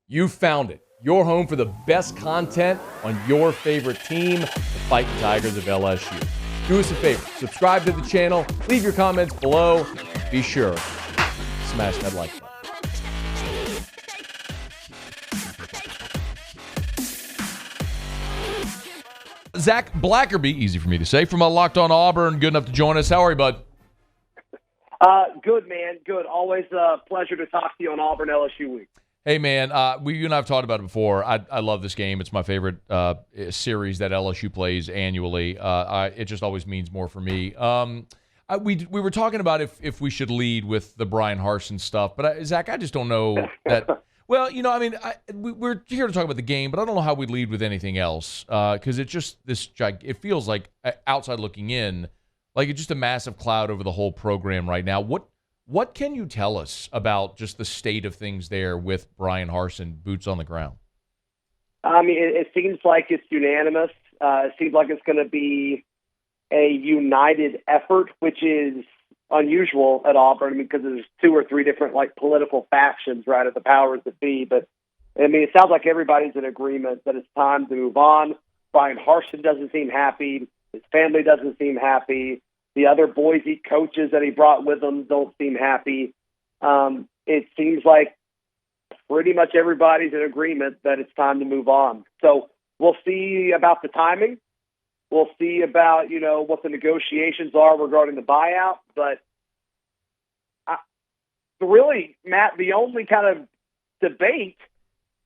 You found it. Your home for the best content on your favorite team, the Fighting Tigers of LSU. Do us a favor. Subscribe to the channel. Leave your comments below. Be sure to smash that like button. Zach Blackerby, easy for me to say, from Locked on Auburn. Good enough to join us. How are you, bud? Good, man. Good. Always a pleasure to talk to you on Auburn LSU week. Hey, man, you and I have talked about it before. I love this game. It's my favorite series that LSU plays annually. It just always means more for me. We were talking about if we should lead with the Bryan Harsin stuff, but Zach, I just don't know that. Well, we're here to talk about the game, but I don't know how we lead with anything else because it's just it feels like outside looking in, like it's just a massive cloud over the whole program right now. What can you tell us about just the state of things there with Bryan Harsin, boots on the ground? I mean, it seems like it's unanimous. It seems like it's going to be a united effort, which is unusual at Auburn because there's two or three different political factions, right, of the powers that be. But I mean, it sounds like everybody's in agreement that it's time to move on. Bryan Harsin doesn't seem happy. His family doesn't seem happy. The other Boise coaches that he brought with him don't seem happy. It seems like pretty much everybody's in agreement that it's time to move on. So we'll see about the timing. We'll see about, what the negotiations are regarding the buyout. But really, Matt, the only kind of debate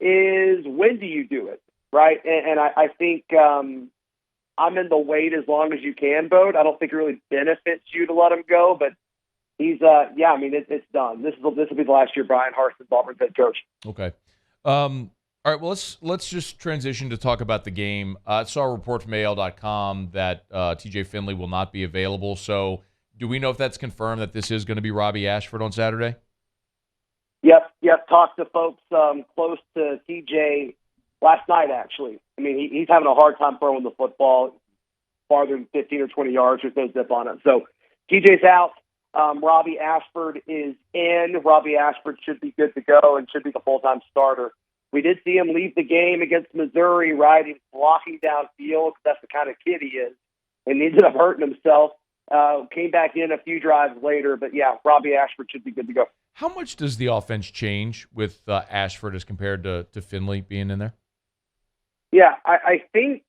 is when do you do it, right? And I think I'm in the wait as long as you can boat. I don't think it really benefits you to let him go, but he's, it's done. This will be the last year Bryan Harsin's Auburn's head coach. Okay. All right, well, let's just transition to talk about the game. I saw a report from AL.com that TJ Finley will not be available. So do we know if that's confirmed that this is going to be Robbie Ashford on Saturday? Yep. Talked to folks close to TJ last night, actually. I mean, he's having a hard time throwing the football farther than 15 or 20 yards with no zip on it. So TJ's out. Robbie Ashford is in. Robbie Ashford should be good to go and should be the full-time starter. We did see him leave the game against Missouri, right? He was blocking downfield because that's the kind of kid he is. And he ended up hurting himself. Came back in a few drives later. But, yeah, Robbie Ashford should be good to go. How much does the offense change with Ashford as compared to Finley being in there? Yeah, I think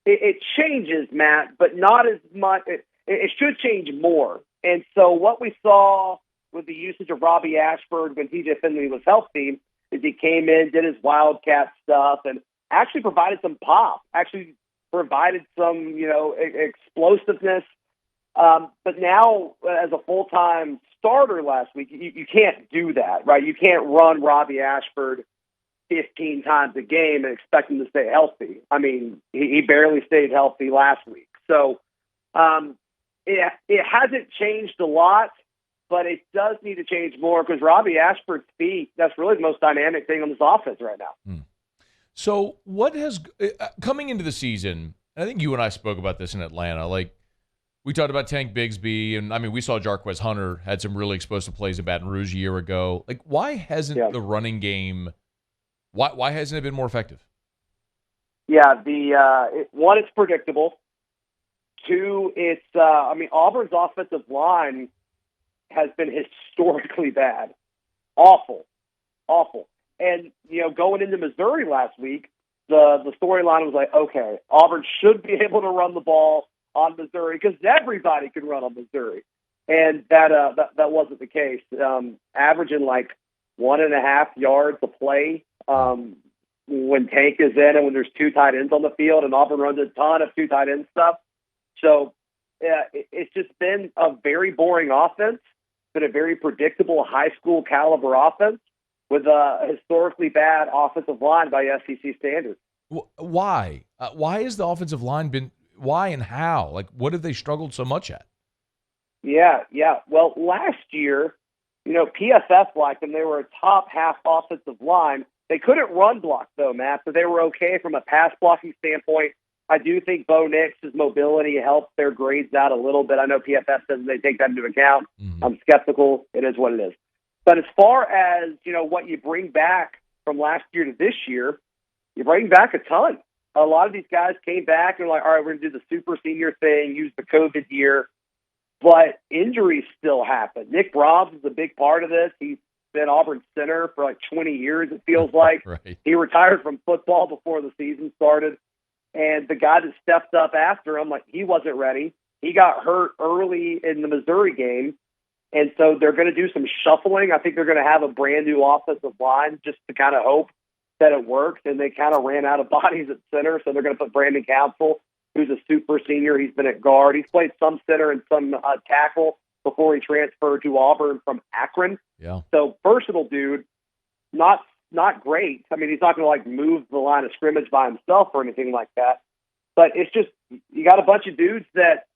it changes, Matt, but not as much. It should change more. And so what we saw with the usage of Robbie Ashford when TJ Finley was healthy is he came in, did his Wildcat stuff, and actually provided some pop, actually provided some, explosiveness. But now, as a full-time starter last week, you can't do that, right? You can't run Robbie Ashford 15 times a game and expect him to stay healthy. I mean, he barely stayed healthy last week. So it hasn't changed a lot, but it does need to change more because Robbie Ashford's feet, that's really the most dynamic thing on this offense right now. So what has coming into the season, and I think you and I spoke about this in Atlanta, we talked about Tank Bigsby, and I mean, we saw Jarquez Hunter had some really explosive plays in Baton Rouge a year ago. Why hasn't the running game, why hasn't it been more effective? Yeah, one, it's predictable. Two, it's Auburn's offensive line has been historically bad. Awful. And, going into Missouri last week, the storyline was like, okay, Auburn should be able to run the ball on Missouri because everybody can run on Missouri. And that wasn't the case. Averaging 1.5 yards a play when Tank is in and when there's two tight ends on the field, and Auburn runs a ton of two tight end stuff. So it's just been a very boring offense, been a very predictable high school caliber offense with a historically bad offensive line by SEC standards. Why? Why has the offensive line been – why and how? What have they struggled so much at? Yeah. Well, last year, PFF liked them. They were a top half offensive line. They couldn't run block, though, Matt, so they were okay from a pass blocking standpoint. I do think Bo Nix's mobility helps their grades out a little bit. I know PFF says they take that into account. Mm-hmm. I'm skeptical. It is what it is. But as far as, what you bring back from last year to this year, you're bringing back a ton. A lot of these guys came back and were like, all right, we're going to do the super senior thing, use the COVID year. But injuries still happen. Nick Brahms is a big part of this. He's been Auburn center for like 20 years, it feels like. Right. He retired from football before the season started. And the guy that stepped up after him, like, he wasn't ready. He got hurt early in the Missouri game. And so they're going to do some shuffling. I think they're going to have a brand new offensive line just to kind of hope that it works. And they kind of ran out of bodies at center. So they're going to put Brandon Council, who's a super senior. He's been at guard. He's played some center and some tackle before he transferred to Auburn from Akron. Yeah. So versatile dude, not great. I mean, he's not going to like move the line of scrimmage by himself or anything like that. But it's just, you got a bunch of dudes that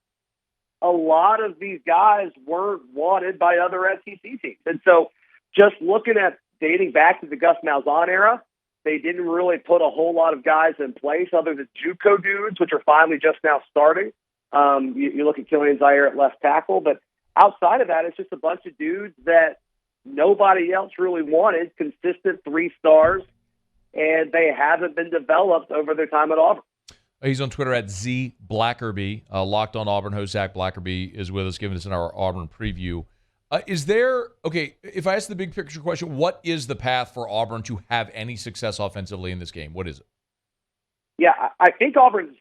a lot of these guys weren't wanted by other SEC teams. And so just looking at dating back to the Gus Malzahn era, they didn't really put a whole lot of guys in place other than JUCO dudes, which are finally just now starting. You look at Killian Zaire at left tackle, but outside of that, it's just a bunch of dudes that nobody else really wanted, consistent 3 stars, and they haven't been developed over their time at Auburn. He's on Twitter at Z Blackerby. Locked on Auburn host Zach Blackerby is with us, giving us our Auburn preview. If I ask the big picture question, what is the path for Auburn to have any success offensively in this game? What is it? Yeah, I think Auburn's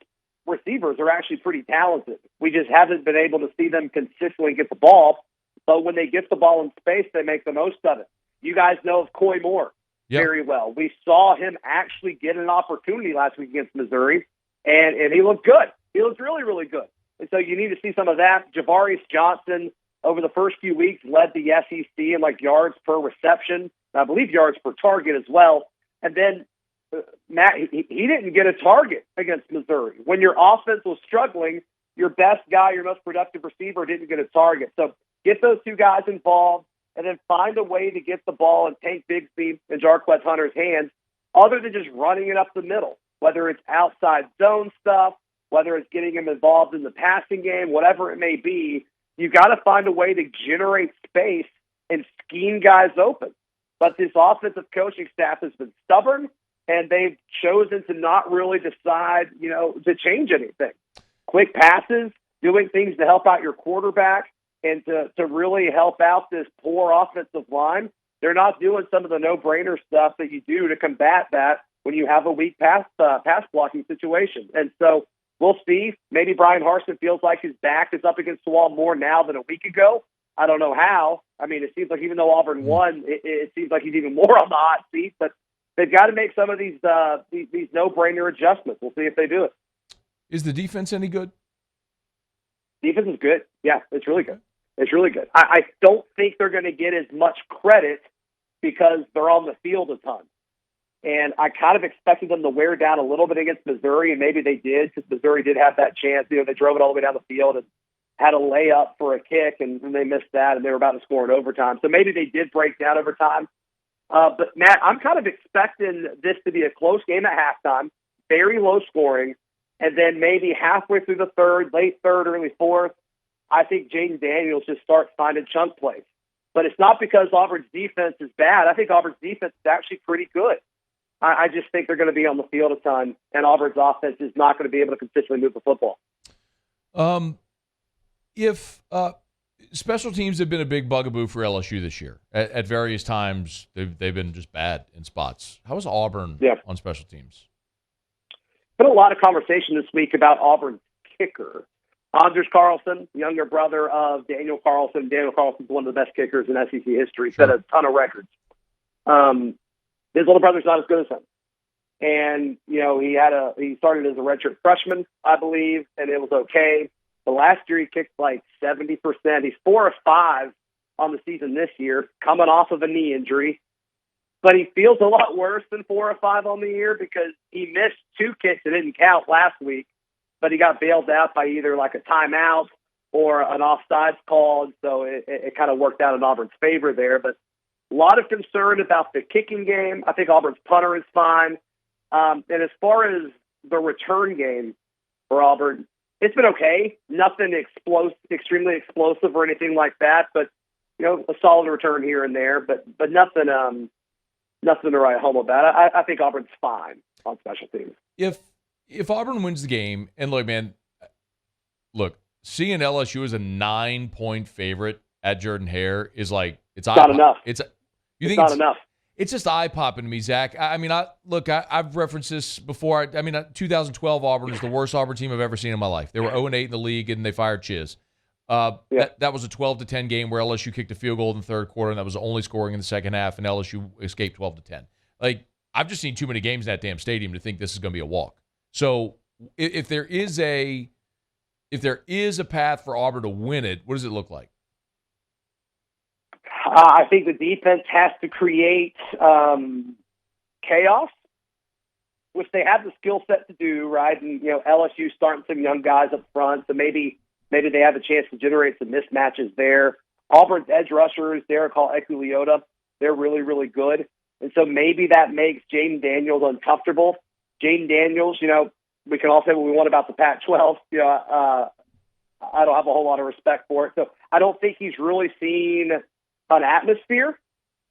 receivers are actually pretty talented. We just haven't been able to see them consistently get the ball, but when they get the ball in space, they make the most of it. You guys know of Coy Moore very well. We saw him actually get an opportunity last week against Missouri, and he looked good. He looked really, really good. And so you need to see some of that. Javaris Johnson, over the first few weeks, led the SEC in like yards per reception, I believe yards per target as well. And then Matt, he didn't get a target against Missouri. When your offense was struggling, your best guy, your most productive receiver didn't get a target. So get those 2 guys involved and then find a way to get the ball in Tank Bigsby and Jarquez Hunter's hands other than just running it up the middle, whether it's outside zone stuff, whether it's getting him involved in the passing game, whatever it may be. You got to find a way to generate space and scheme guys open. But this offensive coaching staff has been stubborn, and they've chosen to not really decide, to change anything. Quick passes, doing things to help out your quarterback, and to really help out this poor offensive line. They're not doing some of the no-brainer stuff that you do to combat that when you have a weak pass blocking situation. And so we'll see. Maybe Bryan Harsin feels like his back is up against the wall more now than a week ago. I don't know how. I mean, it seems like even though Auburn won, it seems like he's even more on the hot seat. But they've got to make some of these no-brainer adjustments. We'll see if they do it. Is the defense any good? Defense is good. Yeah, it's really good. It's really good. I don't think they're going to get as much credit because they're on the field a ton. And I kind of expected them to wear down a little bit against Missouri, and maybe they did because Missouri did have that chance. They drove it all the way down the field and had a layup for a kick, and they missed that, and they were about to score in overtime. So maybe they did break down overtime. But, Matt, I'm kind of expecting this to be a close game at halftime, very low scoring, and then maybe halfway through the third, late third, early fourth, I think Jaden Daniels just starts finding chunk plays. But it's not because Auburn's defense is bad. I think Auburn's defense is actually pretty good. I just think they're going to be on the field a ton, and Auburn's offense is not going to be able to consistently move the football. If special teams have been a big bugaboo for LSU this year, at various times they've been just bad in spots. How is Auburn on special teams? Been a lot of conversation this week about Auburn's kicker. Anders Carlson, younger brother of Daniel Carlson. Daniel Carlson's one of the best kickers in SEC history. Set a ton of records. His little brother's not as good as him. And, he started as a redshirt freshman, I believe, and it was okay. The last year he kicked like 70%. He's 4 of 5 on the season this year, coming off of a knee injury. But he feels a lot worse than 4 of 5 on the year because he missed 2 kicks that didn't count last week, but he got bailed out by either like a timeout or an offsides call. And so it kind of worked out in Auburn's favor there. But a lot of concern about the kicking game. I think Auburn's punter is fine. And as far as the return game for Auburn, it's been okay. Nothing extremely explosive or anything like that, but a solid return here and there, but nothing nothing to write home about. I think Auburn's fine on special teams. If Auburn wins the game, and look, man, seeing LSU as a 9-point favorite at Jordan-Hare is like it's not enough. It's not enough. It's just eye-popping to me, Zach. I mean, I've referenced this before. 2012 Auburn is the worst Auburn team I've ever seen in my life. They were 0-8 in the league, and they fired Chiz. That was a 12-10 game where LSU kicked a field goal in the third quarter, and that was only scoring in the second half, and LSU escaped 12-10. Like, I've just seen too many games in that damn stadium to think this is going to be a walk. So if there is a path for Auburn to win it, what does it look like? I think the defense has to create chaos, which they have the skill set to do, right? And LSU starting some young guys up front, so maybe they have a chance to generate some mismatches there. Auburn's edge rushers, Derek Hall, Ekuliota, they're really, really good. And so maybe that makes Jaden Daniels uncomfortable. Jaden Daniels, we can all say what we want about the Pac-12. I don't have a whole lot of respect for it. So I don't think he's really seen an atmosphere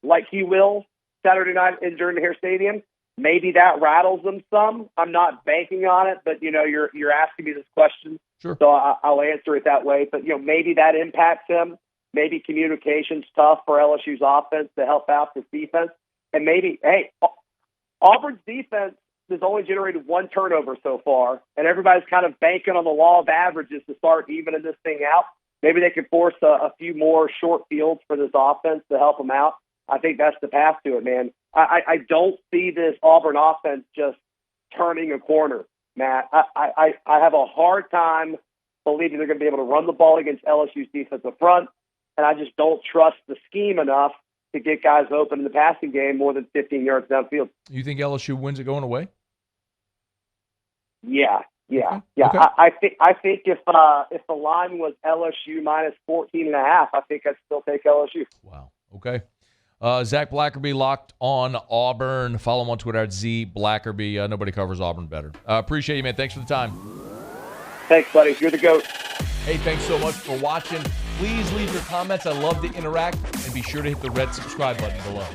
like he will Saturday night in Jordan-Hare Stadium. Maybe that rattles them some. I'm not banking on it, but you're asking me this question, sure. So I'll answer it that way. But maybe that impacts him. Maybe communication's tough for LSU's offense to help out this defense, and maybe Auburn's defense has only generated one turnover so far, and everybody's kind of banking on the law of averages to start evening this thing out. Maybe they can force a few more short fields for this offense to help them out. I think that's the path to it, man. I don't see this Auburn offense just turning a corner, Matt. I have a hard time believing they're going to be able to run the ball against LSU's defensive front, and I just don't trust the scheme enough to get guys open in the passing game more than 15 yards downfield. You think LSU wins it going away? Yeah. Okay. I think if the line was LSU minus 14.5, I think I'd still take LSU. Wow. Okay. Zach Blackerby locked on Auburn. Follow him on Twitter at @ZBlackerby. Nobody covers Auburn better. Appreciate you, man. Thanks for the time. Thanks, buddy. You're the GOAT. Hey, thanks so much for watching. Please leave your comments. I love to interact. And be sure to hit the red subscribe button below.